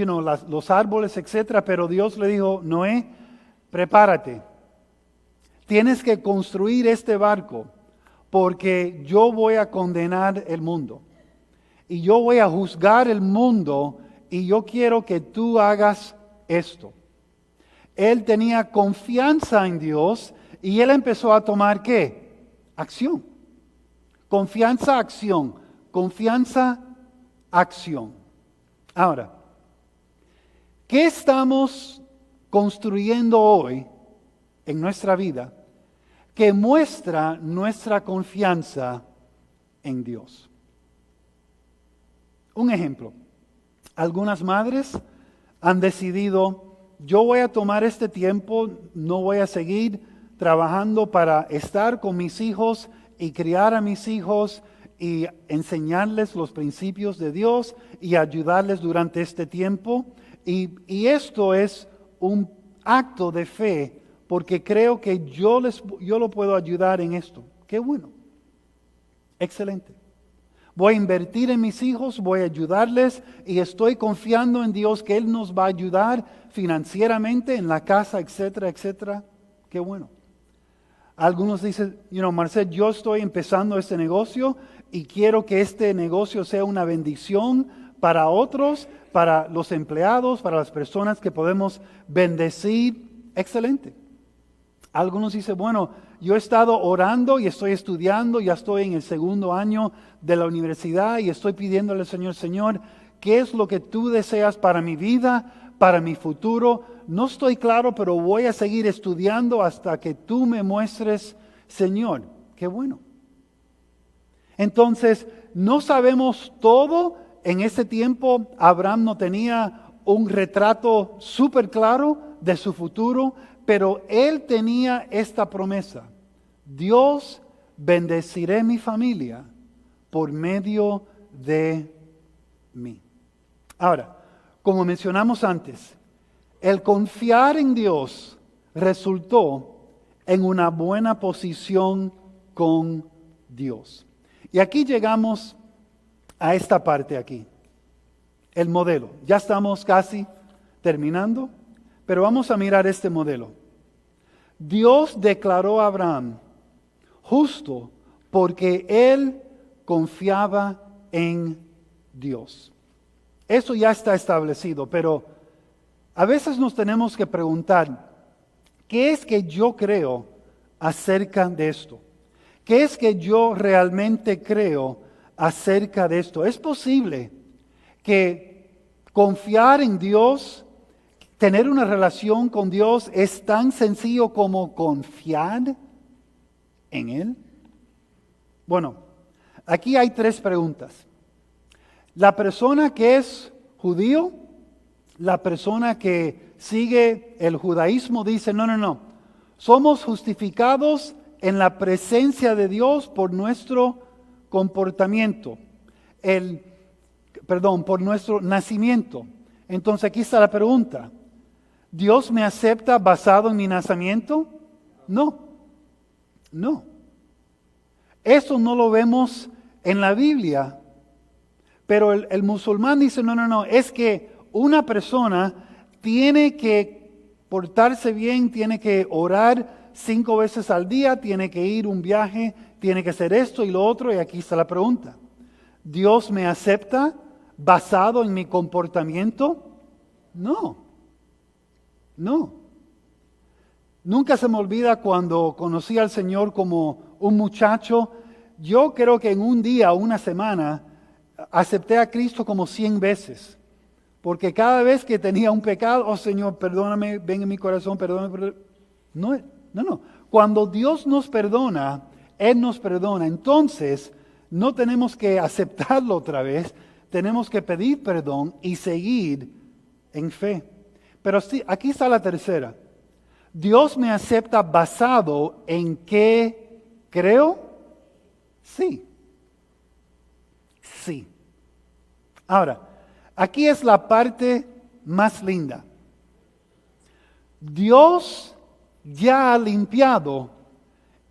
los árboles, etcétera, pero Dios le dijo, Noé, prepárate. Tienes que construir este barco porque yo voy a condenar el mundo. Y yo voy a juzgar el mundo y yo quiero que tú hagas esto. Él tenía confianza en Dios y él empezó a tomar ¿qué? Acción. Confianza, acción. Confianza, acción. Ahora, ¿qué estamos construyendo hoy en nuestra vida que muestra nuestra confianza en Dios? Un ejemplo, algunas madres han decidido, yo voy a tomar este tiempo, no voy a seguir trabajando para estar con mis hijos y criar a mis hijos y enseñarles los principios de Dios y ayudarles durante este tiempo. Y esto es un acto de fe, porque creo que yo lo puedo ayudar en esto. Qué bueno. Excelente. Voy a invertir en mis hijos, voy a ayudarles y estoy confiando en Dios que Él nos va a ayudar financieramente en la casa, etcétera, etcétera. Qué bueno. Algunos dicen, Marcel, yo estoy empezando este negocio y quiero que este negocio sea una bendición para otros, para los empleados, para las personas que podemos bendecir. Excelente. Algunos dicen, bueno, yo he estado orando y estoy estudiando, ya estoy en el 2º año de la universidad y estoy pidiéndole al Señor, Señor, ¿qué es lo que tú deseas para mi vida, para mi futuro? No estoy claro, pero voy a seguir estudiando hasta que tú me muestres, Señor. Qué bueno. Entonces, no sabemos todo. En ese tiempo, Abraham no tenía un retrato súper claro de su futuro, pero él tenía esta promesa: Dios, bendeciré mi familia por medio de mí. Ahora, como mencionamos antes, el confiar en Dios resultó en una buena posición con Dios. Y aquí llegamos a esta parte aquí, el modelo. Ya estamos casi terminando, pero vamos a mirar este modelo. Dios declaró a Abraham justo porque él confiaba en Dios. Eso ya está establecido, pero a veces nos tenemos que preguntar, ¿qué es que yo creo acerca de esto? ¿Qué es que yo realmente creo acerca de esto? ¿Es posible que confiar en Dios, tener una relación con Dios, es tan sencillo como confiar en Él? Bueno, aquí hay 3 preguntas. La persona que es judío, la persona que sigue el judaísmo dice, no. Somos justificados en la presencia de Dios por nuestro comportamiento. Por nuestro nacimiento. Entonces aquí está la pregunta. ¿Dios me acepta basado en mi nacimiento? No. Eso no lo vemos en la Biblia. Pero el musulmán dice, no, es que una persona tiene que portarse bien, tiene que orar 5 veces al día, tiene que ir un viaje, tiene que hacer esto y lo otro, y aquí está la pregunta. ¿Dios me acepta basado en mi comportamiento? No. Nunca se me olvida cuando conocí al Señor como un muchacho. Yo creo que en un día, una semana, acepté a Cristo como 100 veces. Porque cada vez que tenía un pecado, oh Señor, perdóname, ven en mi corazón, perdóname. No. Cuando Dios nos perdona, Él nos perdona. Entonces, no tenemos que aceptarlo otra vez, tenemos que pedir perdón y seguir en fe. Pero sí, aquí está la tercera. ¿Dios me acepta basado en qué creo? Sí. Ahora, aquí es la parte más linda. Dios ya ha limpiado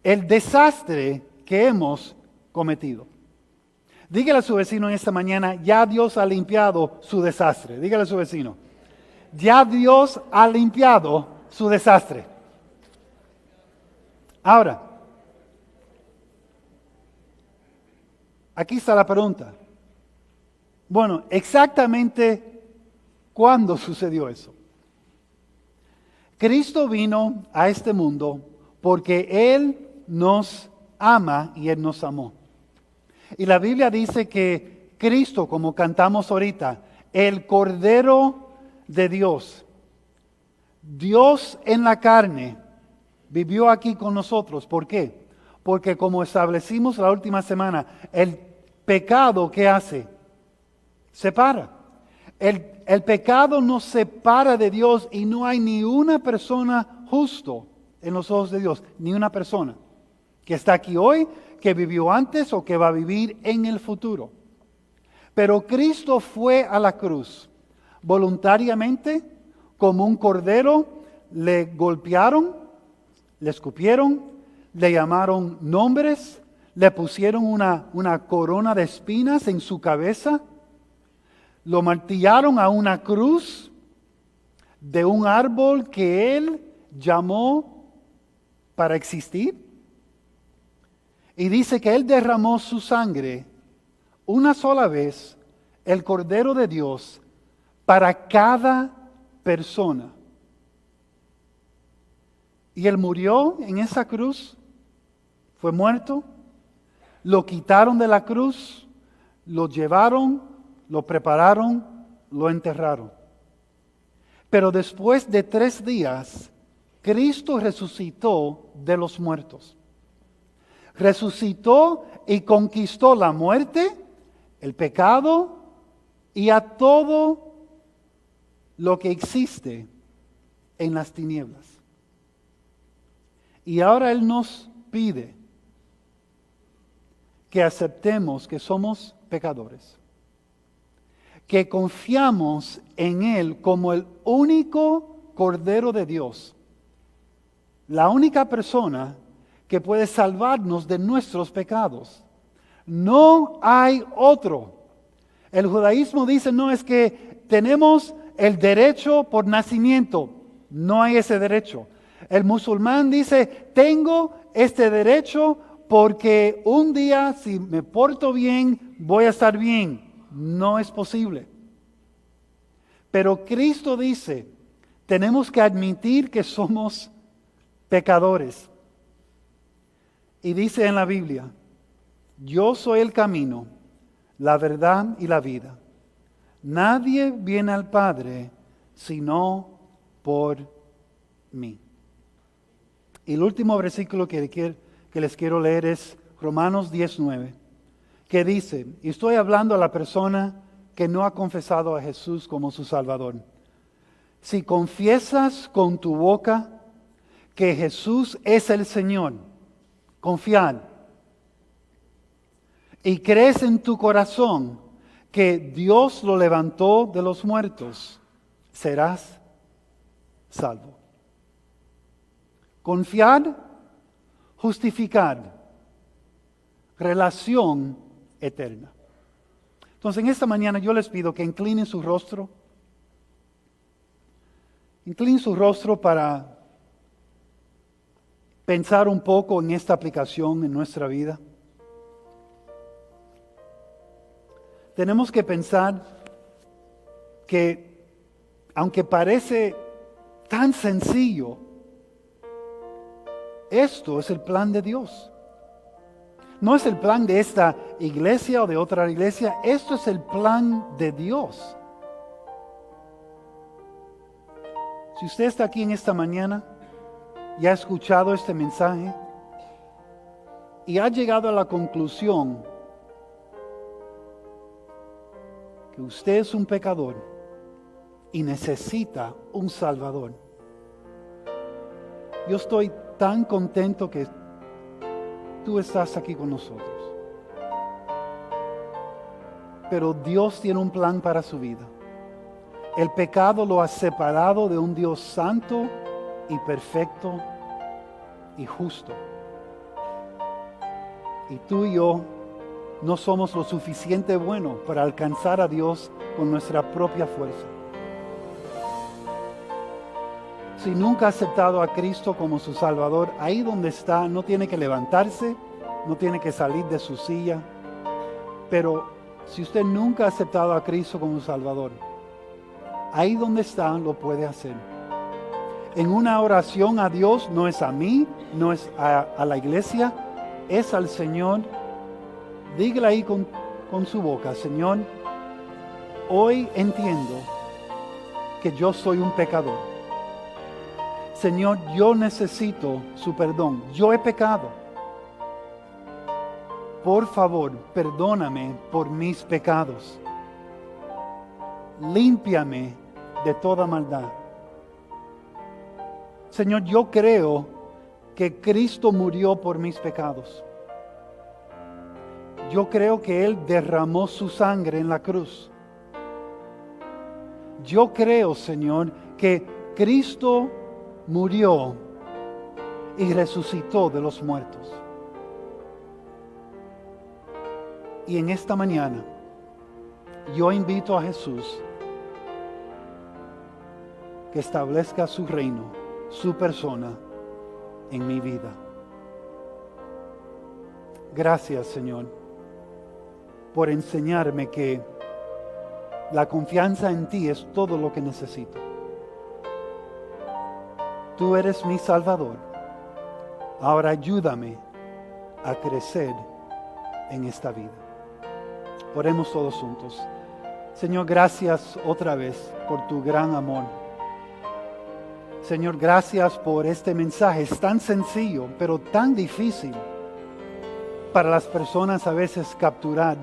el desastre que hemos cometido. Dígale a su vecino en esta mañana, ya Dios ha limpiado su desastre. Dígale a su vecino, ya Dios ha limpiado su desastre. Ahora, aquí está la pregunta. Bueno, exactamente ¿cuándo sucedió eso? Cristo vino a este mundo porque Él nos ama y Él nos amó. Y la Biblia dice que Cristo, como cantamos ahorita, el Cordero de Dios, Dios en la carne, vivió aquí con nosotros. ¿Por qué? Porque como establecimos la última semana, el pecado, ¿qué hace? Separa. El pecado nos separa de Dios y no hay ni una persona justo en los ojos de Dios, ni una persona. que está aquí hoy, que vivió antes o que va a vivir en el futuro. Pero Cristo fue a la cruz voluntariamente, como un cordero, le golpearon, le escupieron, le llamaron nombres, le pusieron una corona de espinas en su cabeza, lo martillaron a una cruz de un árbol que él llamó para existir. Y dice que él derramó su sangre una sola vez, el Cordero de Dios, para cada persona. Y él murió en esa cruz, fue muerto, lo quitaron de la cruz, lo llevaron, lo prepararon, lo enterraron. Pero después de 3 días, Cristo resucitó de los muertos. Resucitó y conquistó la muerte, el pecado y a todo lo que existe en las tinieblas. Y ahora Él nos pide que aceptemos que somos pecadores, que confiamos en Él como el único Cordero de Dios, la única persona que puede salvarnos de nuestros pecados. No hay otro. El judaísmo dice, no, es que tenemos el derecho por nacimiento. No hay ese derecho. El musulmán dice, tengo este derecho porque un día, si me porto bien, voy a estar bien. No es posible. Pero Cristo dice, tenemos que admitir que somos pecadores. Y dice en la Biblia, yo soy el camino, la verdad y la vida. Nadie viene al Padre sino por mí. Y el último versículo que les quiero leer es Romanos 19, que dice, y estoy hablando a la persona que no ha confesado a Jesús como su Salvador. Si confiesas con tu boca que Jesús es el Señor, confiad, y crees en tu corazón que Dios lo levantó de los muertos, serás salvo. Confiad, justificad, relación eterna. Entonces en esta mañana yo les pido que inclinen su rostro. Inclinen su rostro para pensar un poco en esta aplicación en nuestra vida. Tenemos que pensar que, aunque parece tan sencillo, esto es el plan de Dios. No es el plan de esta iglesia o de otra iglesia, esto es el plan de Dios. Si usted está aquí en esta mañana y ha escuchado este mensaje y ha llegado a la conclusión que usted es un pecador y necesita un Salvador, yo estoy tan contento que tú estás aquí con nosotros. Pero Dios tiene un plan para su vida. El pecado lo ha separado de un Dios santo y perfecto y justo. Y tú y yo no somos lo suficiente buenos para alcanzar a Dios con nuestra propia fuerza. Si nunca ha aceptado a Cristo como su Salvador, ahí donde está, no tiene que levantarse, no tiene que salir de su silla. Pero si usted nunca ha aceptado a Cristo como Salvador, ahí donde está, lo puede hacer. En una oración a Dios, no es a mí, no es a la iglesia, es al Señor. Dígale ahí con su boca, Señor, hoy entiendo que yo soy un pecador. Señor, yo necesito su perdón. Yo he pecado. Por favor, perdóname por mis pecados. Límpiame de toda maldad. Señor, yo creo que Cristo murió por mis pecados. Yo creo que Él derramó su sangre en la cruz. Yo creo, Señor, que Cristo murió y resucitó de los muertos. Y en esta mañana, yo invito a Jesús que establezca su reino, su persona en mi vida. Gracias, Señor, por enseñarme que la confianza en ti es todo lo que necesito. Tú eres mi Salvador. Ahora ayúdame a crecer en esta vida. Oremos todos juntos. Señor, gracias otra vez por tu gran amor. Señor, gracias por este mensaje. Es tan sencillo, pero tan difícil para las personas a veces capturar.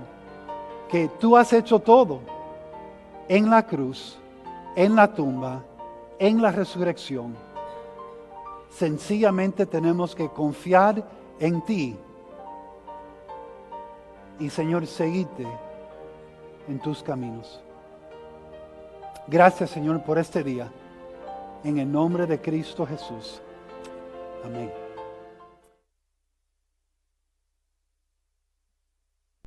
Que tú has hecho todo en la cruz, en la tumba, en la resurrección. Sencillamente tenemos que confiar en ti. Y Señor, seguirte en tus caminos. Gracias, Señor, por este día. En el nombre de Cristo Jesús. Amén.